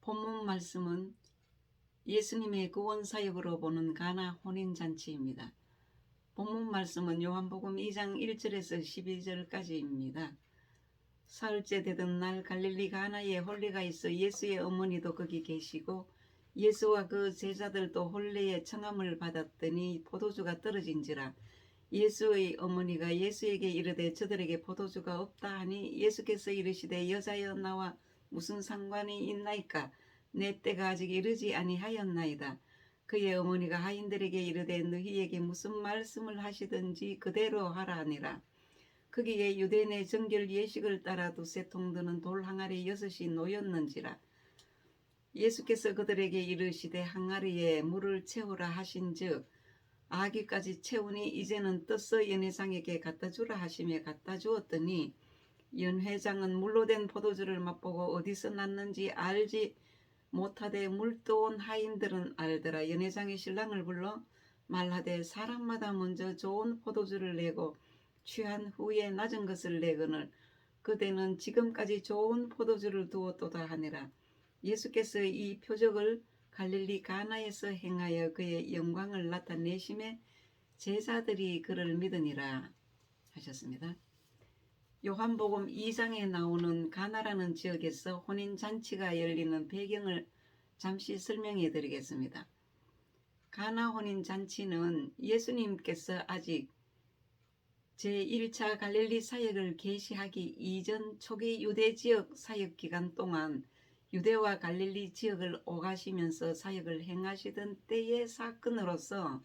본문 말씀은 예수님의 구원 사역으로 보는 가나 혼인잔치입니다. 본문 말씀은 요한복음 2장 1절에서 12절까지입니다. 사흘째 되던 날 갈릴리 가나에 혼례가 있어 예수의 어머니도 거기 계시고 예수와 그 제자들도 혼례의 청함을 받았더니 포도주가 떨어진지라. 예수의 어머니가 예수에게 이르되 저들에게 포도주가 없다 하니 예수께서 이르시되 여자여 나와 무슨 상관이 있나이까? 내 때가 아직 이르지 아니하였나이다. 그의 어머니가 하인들에게 이르되 너희에게 무슨 말씀을 하시든지 그대로 하라 하니라. 거기에 유대인의 정결 예식을 따라 두세 통 드는 돌 항아리 6이 놓였는지라. 예수께서 그들에게 이르시되 항아리에 물을 채우라 하신즉 아기까지 채우니 이제는 떠서 연회장에게 갖다 주라 하시며 갖다 주었더니 연회장은 물로 된 포도주를 맛보고 어디서 났는지 알지 못하되 물떠온 하인들은 알더라. 연회장의 신랑을 불러 말하되 사람마다 먼저 좋은 포도주를 내고 취한 후에 낮은 것을 내거늘 그대는 지금까지 좋은 포도주를 두었도다 하니라. 예수께서 이 표적을 갈릴리 가나에서 행하여 그의 영광을 나타내심에 제자들이 그를 믿으니라 하셨습니다. 요한복음 2장에 나오는 가나라는 지역에서 혼인잔치가 열리는 배경을 잠시 설명해 드리겠습니다. 가나 혼인잔치는 예수님께서 아직 제1차 갈릴리 사역을 개시하기 이전 초기 유대지역 사역기간 동안 유대와 갈릴리 지역을 오가시면서 사역을 행하시던 때의 사건으로서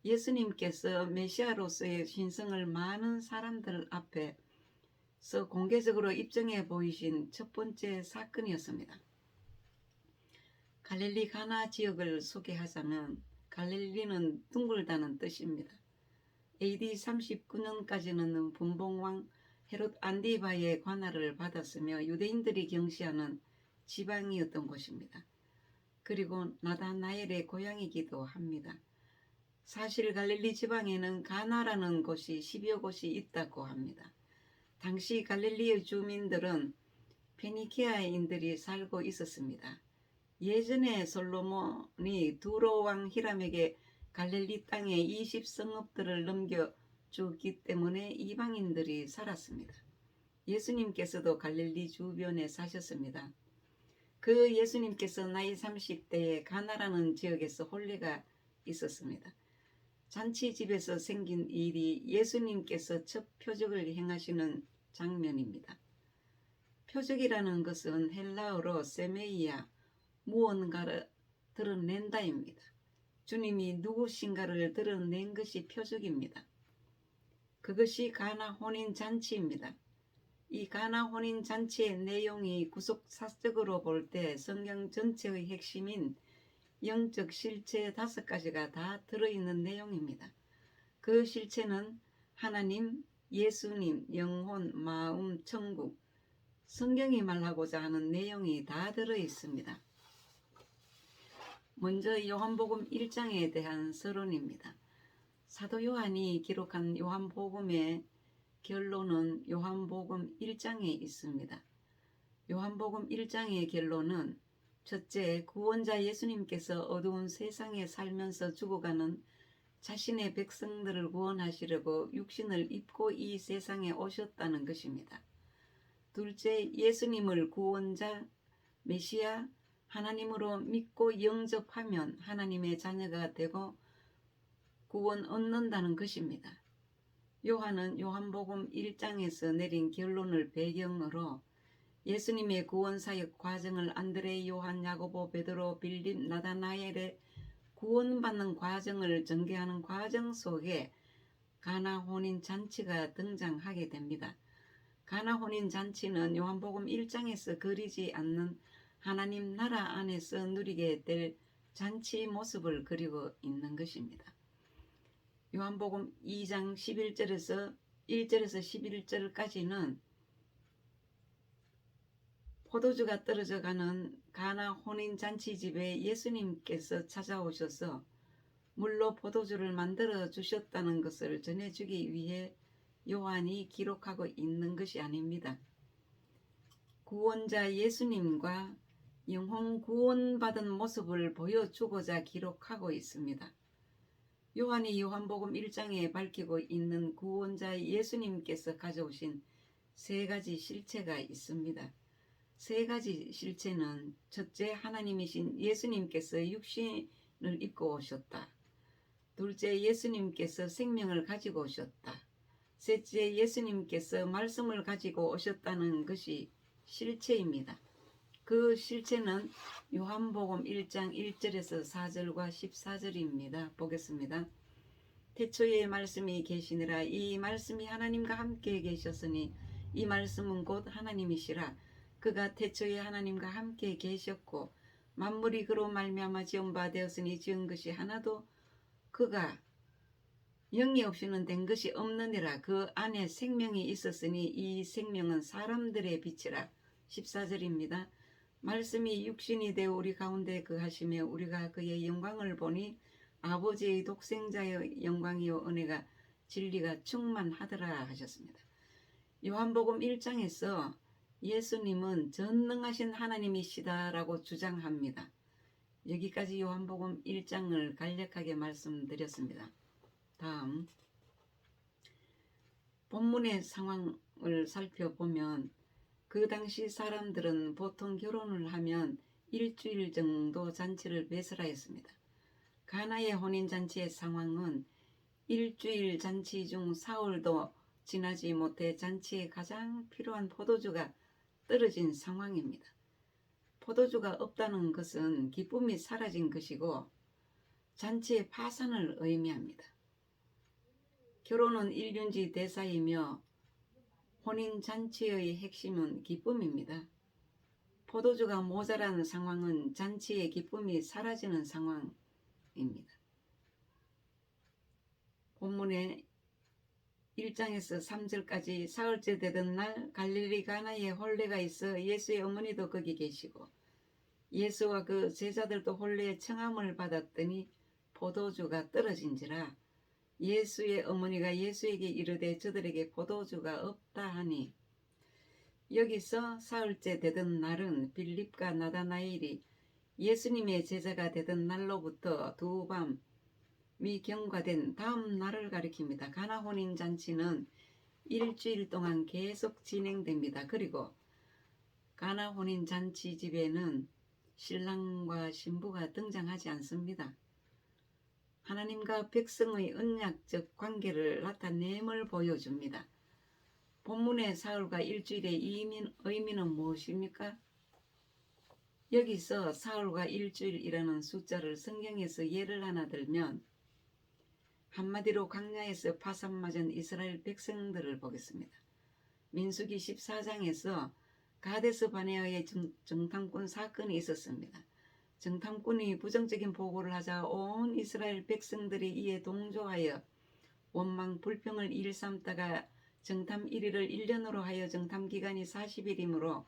예수님께서 메시아로서의 신성을 많은 사람들 앞에서 공개적으로 입증해 보이신 첫 번째 사건이었습니다. 갈릴리 가나 지역을 소개하자면 갈릴리는 둥글다는 뜻입니다. AD 39년까지는 분봉왕 헤롯 안디바의 관할을 받았으며 유대인들이 경시하는 지방이었던 곳입니다. 그리고 나다나엘의 고향이기도 합니다. 사실 갈릴리 지방에는 가나라는 곳이 10여 곳이 있다고 합니다. 당시 갈릴리의 주민들은 페니키아인들이 살고 있었습니다. 예전에 솔로몬이 두로 왕 히람에게 갈릴리 땅에 20성읍들을 넘겨주기 때문에 이방인들이 살았습니다. 예수님께서도 갈릴리 주변에 사셨습니다. 그 예수님께서 나이 30대에 가나라는 지역에서 혼례가 있었습니다. 잔치집에서 생긴 일이 예수님께서 첫 표적을 행하시는 장면입니다. 표적이라는 것은 헬라어로 세메이아, 무언가를 드러낸다입니다. 주님이 누구신가를 드러낸 것이 표적입니다. 그것이 가나 혼인잔치입니다. 이 가나 혼인잔치의 내용이 구속사적으로 볼 때 성경 전체의 핵심인 영적 실체 5가지가 다 들어있는 내용입니다. 그 실체는 하나님, 예수님, 영혼, 마음, 천국, 성경이 말하고자 하는 내용이 다 들어있습니다. 먼저 요한복음 1장에 대한 서론입니다. 사도 요한이 기록한 요한복음의 결론은 요한복음 1장에 있습니다. 요한복음 1장의 결론은 첫째, 구원자 예수님께서 어두운 세상에 살면서 죽어가는 자신의 백성들을 구원하시려고 육신을 입고 이 세상에 오셨다는 것입니다. 둘째, 예수님을 구원자, 메시아, 하나님으로 믿고 영접하면 하나님의 자녀가 되고 구원 얻는다는 것입니다. 요한은 요한복음 1장에서 내린 결론을 배경으로 예수님의 구원사역 과정을 안드레, 요한, 야고보, 베드로, 빌립, 나다나엘의 구원받는 과정을 전개하는 과정 속에 가나 혼인잔치가 등장하게 됩니다. 가나 혼인잔치는 요한복음 1장에서 그리지 않는 하나님 나라 안에서 누리게 될 잔치 모습을 그리고 있는 것입니다. 요한복음 2장 11절에서 11절까지는 포도주가 떨어져 가는 가나 혼인잔치집에 예수님께서 찾아오셔서 물로 포도주를 만들어 주셨다는 것을 전해주기 위해 요한이 기록하고 있는 것이 아닙니다. 구원자 예수님과 영혼 구원받은 모습을 보여주고자 기록하고 있습니다. 요한이 요한복음 1장에 밝히고 있는 구원자 예수님께서 가져오신 세 가지 실체가 있습니다. 세 가지 실체는 첫째, 하나님이신 예수님께서 육신을 입고 오셨다. 둘째, 예수님께서 생명을 가지고 오셨다. 셋째, 예수님께서 말씀을 가지고 오셨다는 것이 실체입니다. 그 실체는 요한복음 1장 1절에서 4절과 14절입니다. 보겠습니다. 태초에 말씀이 계시니라. 이 말씀이 하나님과 함께 계셨으니 이 말씀은 곧 하나님이시라. 그가 태초에 하나님과 함께 계셨고 만물이 그로 말미암아 지은 바 되었으니 지은 것이 하나도 그가 영이 없이는 된 것이 없느니라. 그 안에 생명이 있었으니 이 생명은 사람들의 빛이라. 14절입니다. 말씀이 육신이 되어 우리 가운데 거하시며 우리가 그의 영광을 보니 아버지의 독생자의 영광이요 은혜가 진리가 충만하더라 하셨습니다. 요한복음 1장에서 예수님은 전능하신 하나님이시다라고 주장합니다. 여기까지 요한복음 1장을 간략하게 말씀드렸습니다. 다음 본문의 상황을 살펴보면 그 당시 사람들은 보통 결혼을 하면 일주일 정도 잔치를 배설하였습니다. 가나의 혼인잔치의 상황은 일주일 잔치 중 사흘도 지나지 못해 잔치에 가장 필요한 포도주가 떨어진 상황입니다. 포도주가 없다는 것은 기쁨이 사라진 것이고 잔치의 파산을 의미합니다. 결혼은 일륜지 대사이며 혼인잔치의 핵심은 기쁨입니다. 포도주가 모자라는 상황은 잔치의 기쁨이 사라지는 상황입니다. 본문의 1장에서 3절까지 사흘째 되던 날 갈릴리 가나에 혼례가 있어 예수의 어머니도 거기 계시고 예수와 그 제자들도 혼례의 청함을 받았더니 포도주가 떨어진지라. 예수의 어머니가 예수에게 이르되 저들에게 포도주가 없다 하니, 여기서 사흘째 되던 날은 빌립과 나다나엘이 예수님의 제자가 되던 날로부터 두 밤이 경과된 다음 날을 가리킵니다. 가나 혼인잔치는 일주일 동안 계속 진행됩니다. 그리고 가나 혼인잔치 집에는 신랑과 신부가 등장하지 않습니다. 하나님과 백성의 언약적 관계를 나타냄을 보여줍니다. 본문의 사흘과 일주일의 의미는 무엇입니까? 여기서 사흘과 일주일이라는 숫자를 성경에서 예를 하나 들면 한마디로 광야에서 파산맞은 이스라엘 백성들을 보겠습니다. 민수기 14장에서 가데스 바네아의 정탐꾼 사건이 있었습니다. 정탐꾼이 부정적인 보고를 하자 온 이스라엘 백성들이 이에 동조하여 원망 불평을 일삼다가 정탐 1일을 1년으로 하여 정탐 기간이 40일이므로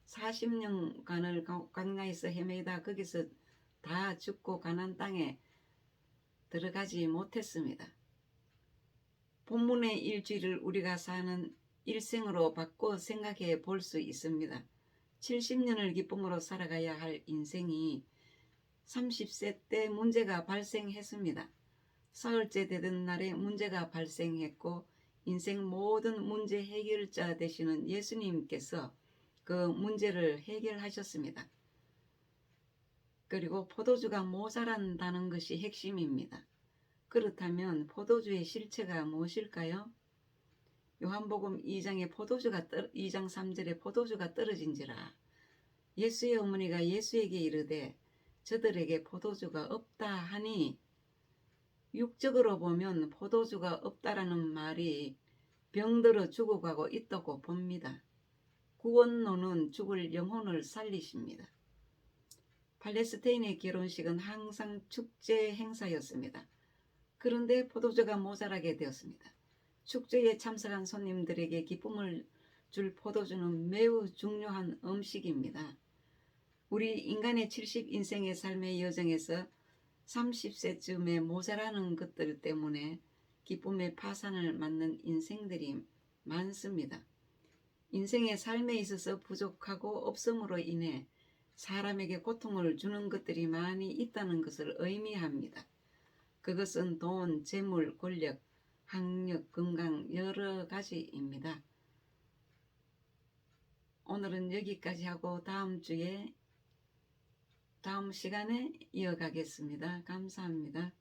40년간을 광야에서 헤매다 거기서 다 죽고 가나안 땅에 들어가지 못했습니다. 본문의 일주일을 우리가 사는 일생으로 바꿔 생각해 볼 수 있습니다. 70년을 기쁨으로 살아가야 할 인생이 30세 때 문제가 발생했습니다. 사흘째 되던 날에 문제가 발생했고 인생 모든 문제 해결자 되시는 예수님께서 그 문제를 해결하셨습니다. 그리고 포도주가 모자란다는 것이 핵심입니다. 그렇다면 포도주의 실체가 무엇일까요? 요한복음 2장 3절에 포도주가 떨어진지라. 예수의 어머니가 예수에게 이르되 저들에게 포도주가 없다 하니, 육적으로 보면 포도주가 없다라는 말이 병들어 죽어가고 있다고 봅니다. 구원론은 죽을 영혼을 살리십니다. 팔레스타인의 결혼식은 항상 축제 행사였습니다. 그런데 포도주가 모자라게 되었습니다. 축제에 참석한 손님들에게 기쁨을 줄 포도주는 매우 중요한 음식입니다. 우리 인간의 70인생의 삶의 여정에서 30세쯤에 모자라는 것들 때문에 기쁨의 파산을 맞는 인생들이 많습니다. 인생의 삶에 있어서 부족하고 없음으로 인해 사람에게 고통을 주는 것들이 많이 있다는 것을 의미합니다. 그것은 돈, 재물, 권력, 학력, 건강 여러 가지입니다. 오늘은 여기까지 하고 다음 시간에 이어가겠습니다. 감사합니다.